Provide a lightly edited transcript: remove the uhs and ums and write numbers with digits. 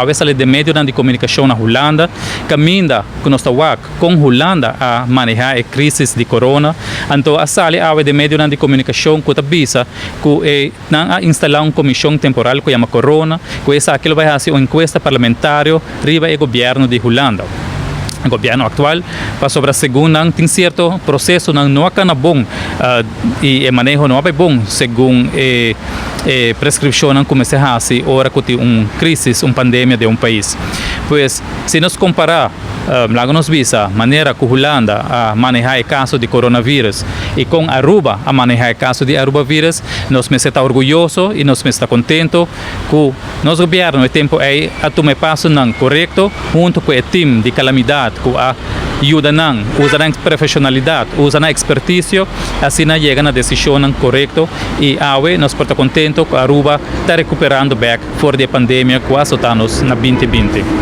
ave sale de medio de comunicação na Holanda, caminha com nós com Holanda a manejar a crise de corona, então a sale ave de medio de comunicação com a bisa que a instalar uma comissão temporal que chama corona, que essa aquilo vai fazer uma encuesta parlamentar riba o governo de Holanda. O governo atual para sobre a segunda tem certo processo não é bom e o manejo não é bom segundo prescrição não começa a fazer hora que tem uma crise, uma pandemia de um país. Pois se nos comparar lá nos visa maneira que Holanda a manejar o caso de coronavírus e com Aruba a manejar o caso de Aruba vírus, nós me está orgulhoso e nós me está contento que nosso governo o tempo é a tomar passo não correto junto com o time de calamidade que a ajuda não, usa a profissionalidade, usa a expertise, assim não chega na decisão correta e awe nós estamos contentos que a Aruba está recuperando back fora da pandemia que está nos na 2020.